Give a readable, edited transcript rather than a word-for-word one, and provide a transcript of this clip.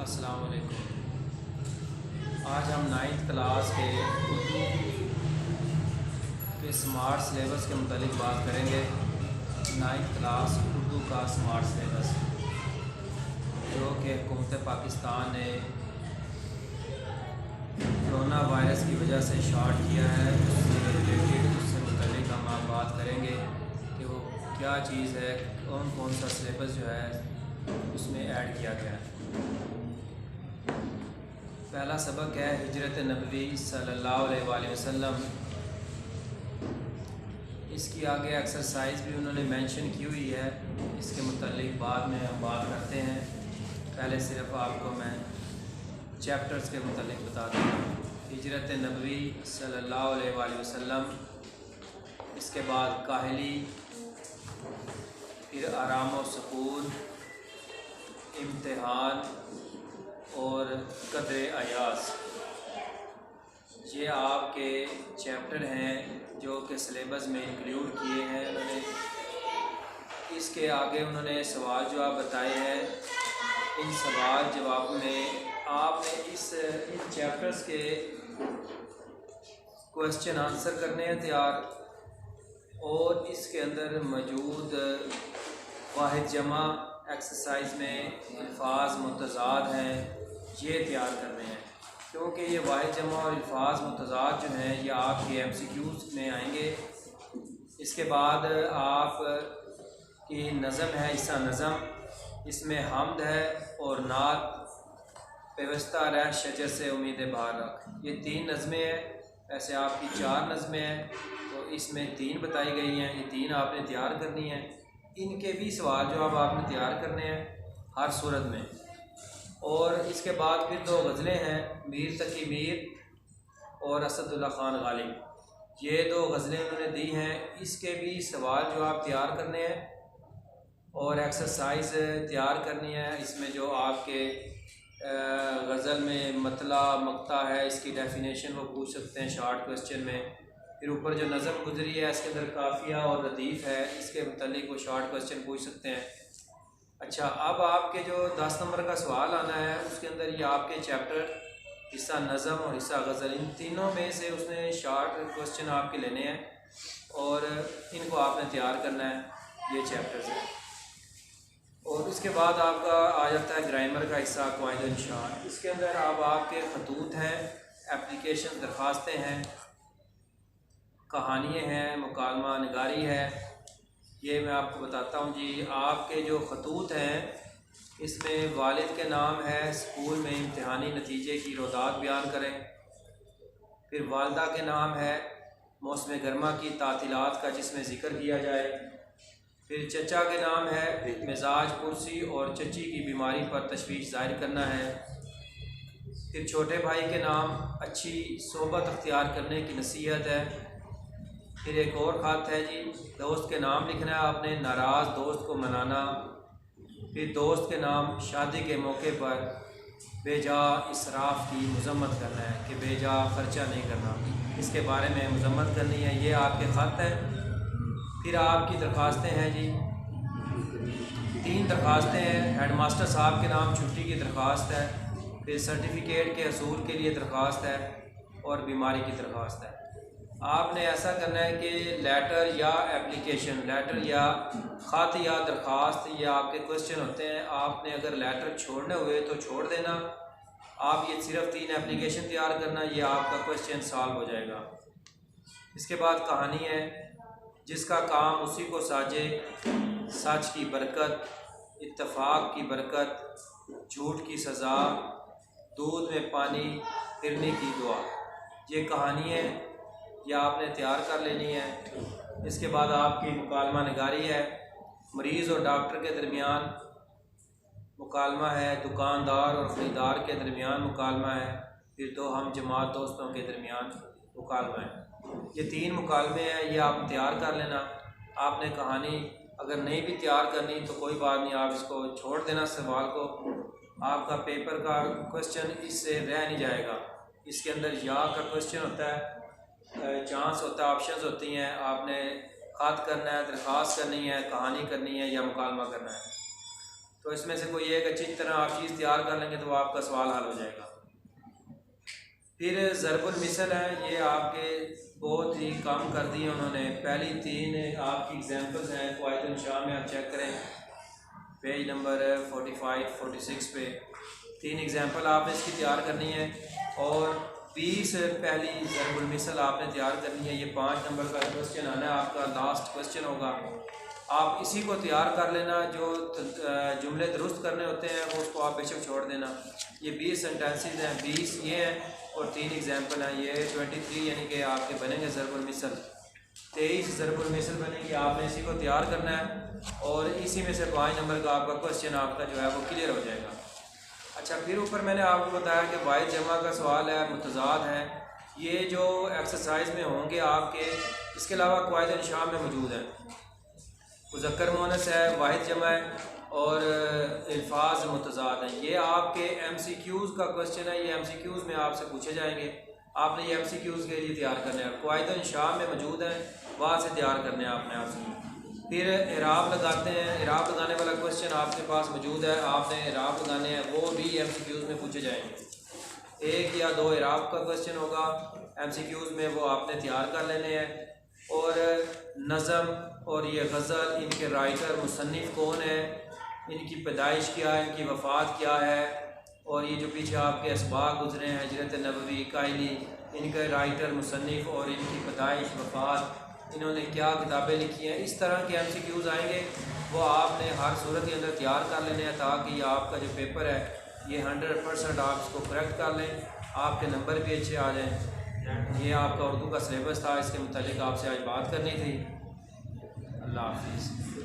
अस्सलाम वालेकुम। आज हम 9th क्लास के उर्दू के स्मार्ट सिलेबस के मुतालिक बात करेंगे। 9th क्लास उर्दू का स्मार्ट सिलेबस जो कि हुकूमत पाकिस्तान ने कोरोना वायरस की वजह से शॉर्ट किया है, उससे रिलेटेड उससे मुतालिक हम आप बात करेंगे कि वो क्या चीज़ है, कौन कौन सा सिलेबस जो है उसमें ऐड किया गया है। पहला सबक है हिजरत नबवी सल्लल्लाहु अलैहि वसल्लम। इसकी आगे एक्सरसाइज भी उन्होंने मेंशन की हुई है, इसके मुतालिक बाद में हम बात करते हैं। पहले सिर्फ आपको मैं चैप्टर्स के मुतालिक बता दूँ। हिजरत नबवी सल्लल्लाहु अलैहि वसल्लम, इसके बाद काहली, फिर आराम व सुकून, इम्तिहान और कदर अयास। ये आपके चैप्टर हैं जो कि सिलेबस में इंक्लूड किए हैं उन्होंने। इसके आगे उन्होंने सवाल जवाब बताए हैं। इन सवाल जवाब में आपने इन चैप्टर्स के क्वेश्चन आंसर करने हैं तैयार, और इसके अंदर मौजूद वाहिद जमा एक्सरसाइज में अल्फाज मुतज़ाद हैं, ये तैयार करने हैं, क्योंकि ये वाहिद जमा और अल्फाज मुतज़ाद जो हैं ये आपके MCQs में आएंगे। इसके बाद आप की नज़म है, हिस्सा नज़म, इसमें हमद है और नात, पेवस्ता रह शजर से उम्मीद बहार रख, ये 3 नज़में हैं। ऐसे आपकी 4 नज़में हैं, तो इसमें 3 बताई गई हैं, ये 3 आपने तैयार करनी है। इनके भी सवाल जवाब आपने तैयार करने हैं हर सूरत में। और इसके बाद फिर 2 गज़लें हैं, मीर तकी मीर और असदुल्ला ख़ान गालिब, ये 2 गज़लें उन्होंने दी हैं, इसके भी सवाल जवाब तैयार करने हैं और एक्सरसाइज तैयार करनी है। इसमें जो आपके गज़ल में मतला मक्ता है, इसकी डेफिनेशन वो पूछ सकते हैं शॉर्ट क्वेश्चन में। फिर ऊपर जो नज़म गुजरी है इसके अंदर काफ़िया और लतीफ़ है, इसके मुतालिक वो शॉर्ट क्वेश्चन पूछ सकते हैं। अच्छा, अब आपके जो 10 नंबर का सवाल आना है उसके अंदर ये आपके चैप्टर हिस्सा नज़म और हिस्सा गज़ल, इन तीनों में से उसने शॉर्ट क्वेश्चन आपके लेने हैं और इनको आपने तैयार करना है, ये चैप्टर्स हैं। और इसके बाद आपका आ जाता है ग्रामर का हिस्सा क़वाइद इंशाअ। इसके अंदर अब आपके खतूत हैं, एप्लीकेशन दरख्वास्तें हैं, कहानियाँ हैं, मुकालमा निगारी है। ये मैं आपको बताता हूँ जी। आपके जो खतूत हैं इसमें वालिद के नाम है, स्कूल में इम्तिहानी नतीजे की रोदात बयान करें। फिर वालदा के नाम है, मौसम गर्मा की तातीलात का जिसमें ज़िक्र किया जाए। फिर चचा के नाम है, मिजाज कुर्सी और चची की बीमारी पर तशवीश ज़ाहिर करना है। फिर छोटे भाई के नाम, अच्छी सोबत अख्तियार करने की नसीहत है। फिर एक और ख़त है जी, दोस्त के नाम लिखना है आपने, नाराज़ दोस्त को मनाना। फिर दोस्त के नाम, शादी के मौके पर बेजा इसराफ की मजम्मत करना है कि बेजा ख़र्चा नहीं करना, इसके बारे में मजम्मत करनी है। ये आपके ख़त है। फिर आपकी दरख्वास्तें हैं जी, 3 दरख्वास्तें हैं। हेडमास्टर साहब के नाम छुट्टी की दरख्वास्त है, फिर सर्टिफिकेट के असूल के लिए दरख्वास्त है और बीमारी की दरख्वास्त है। आपने ऐसा करना है कि लेटर या एप्लीकेशन, लेटर या ख़त या दरख्वास्त, ये आपके क्वेश्चन होते हैं। आपने अगर लेटर छोड़ने हुए तो छोड़ देना, आप ये सिर्फ 3 एप्लीकेशन तैयार करना, ये आपका क्वेश्चन सॉल्व हो जाएगा। इसके बाद कहानी है, जिसका काम उसी को साजे, सच की बरकत, इत्तफाक की बरकत, झूठ की सज़ा, दूध में पानी फिरने की दुआ। ये कहानी है, ये आपने तैयार कर लेनी है। इसके बाद आपकी मुकालमा निगारी है, मरीज़ और डॉक्टर के दरमियान मुकालमा है, दुकानदार और ख़रीदार के दरमियान मुकालमा है, फिर 2 हम जमात दोस्तों के दरमियान मुकालमा है। ये 3 मुकालमे हैं, ये आप तैयार कर लेना। आपने कहानी अगर नहीं भी तैयार करनी तो कोई बात नहीं, आप इसको छोड़ देना सवाल को। आपका पेपर का क्वेश्चन इससे रह नहीं जाएगा। इसके अंदर या का क्वेश्चन होता है, चांस होता है, ऑप्शंस होती हैं। आपने ख़त करना है, दरख्वास्त करनी है, कहानी करनी है या मुकालमा करना है। तो इसमें से कोई एक अच्छी तरह आप चीज़ तैयार कर लेंगे तो आपका सवाल हल हो जाएगा। फिर ज़रबुल मिसल है, ये आपके बहुत ही कम कर दिए उन्होंने। पहली 3 आपकी एग्जांपल्स हैं क़वाइद इंशा में, आप चेक करें पेज नंबर 45-46 पे 3 एग्जांपल आपने इसकी तैयार करनी है और 20 पहली ज़रबुल मिसल आपने तैयार करनी है। ये 5 नंबर का क्वेश्चन आना है, आपका लास्ट क्वेश्चन होगा। आप इसी को तैयार कर लेना, जो जुमले दुरुस्त करने होते हैं वो उसको आप बेशक छोड़ देना। ये 20 सेंटेंसेस हैं, 20 ये हैं और 3 एग्जांपल हैं। ये 23 यानी कि आपके बनेंगे ज़रबुल मिसल, 23 ज़रबुल मिसल बनेगी। आपने इसी को तैयार करना है और इसी में से 5 नंबर का आपका क्वेश्चन आपका जो है वो क्लियर हो जाएगा। अच्छा, फिर ऊपर मैंने आपको बताया कि वाहिद जमा का सवाल है, मुतज़ाद है, ये जो एक्सरसाइज में होंगे आपके। इसके अलावा क़वाइद इंशा में मौजूद है, मुज़क्कर मुअन्नस है, वाहिद जमा है और अल्फाज मुतज़ाद हैं। ये आपके MCQs का क्वेश्चन है, ये MCQs में आपसे पूछे जाएंगे। आपने ये MCQs के लिए तैयार करने हैं, क़वाइद इंशा में मौजूद हैं, वहाँ से तैयार करने हैं आपने आपसे। फिर इराब लगाते हैं, इराब लगाने वाला क्वेश्चन आपके पास मौजूद है, आपने इराब लगाने हैं, वो भी MCQs में पूछे जाएंगे। 1 या 2 इराब का क्वेश्चन होगा MCQs में, वो आपने तैयार कर लेने हैं। और नज़म और ये गज़ल, इनके राइटर मुसन्निफ़ कौन है, इनकी पैदाइश क्या है, इनकी वफ़ात क्या है, और ये जो पीछे आपके असबाक गुजरे हैं हिजरत नबवी, कायली, इनके राइटर मुसन्निफ़ और इनकी पैदाइश, वफ़ात, इन्होंने क्या किताबें लिखी हैं। इस तरह के MCQs आएंगे, वो आपने हर सूरत के अंदर तैयार कर लेने हैं ताकि ये आपका जो पेपर है ये 100% आप इसको करेक्ट कर लें, आपके नंबर भी अच्छे आ जाएँ। ये आपका उर्दू का सिलेबस था, इसके मुतालिक आपसे आज बात करनी थी। अल्लाह हाफ़िज़।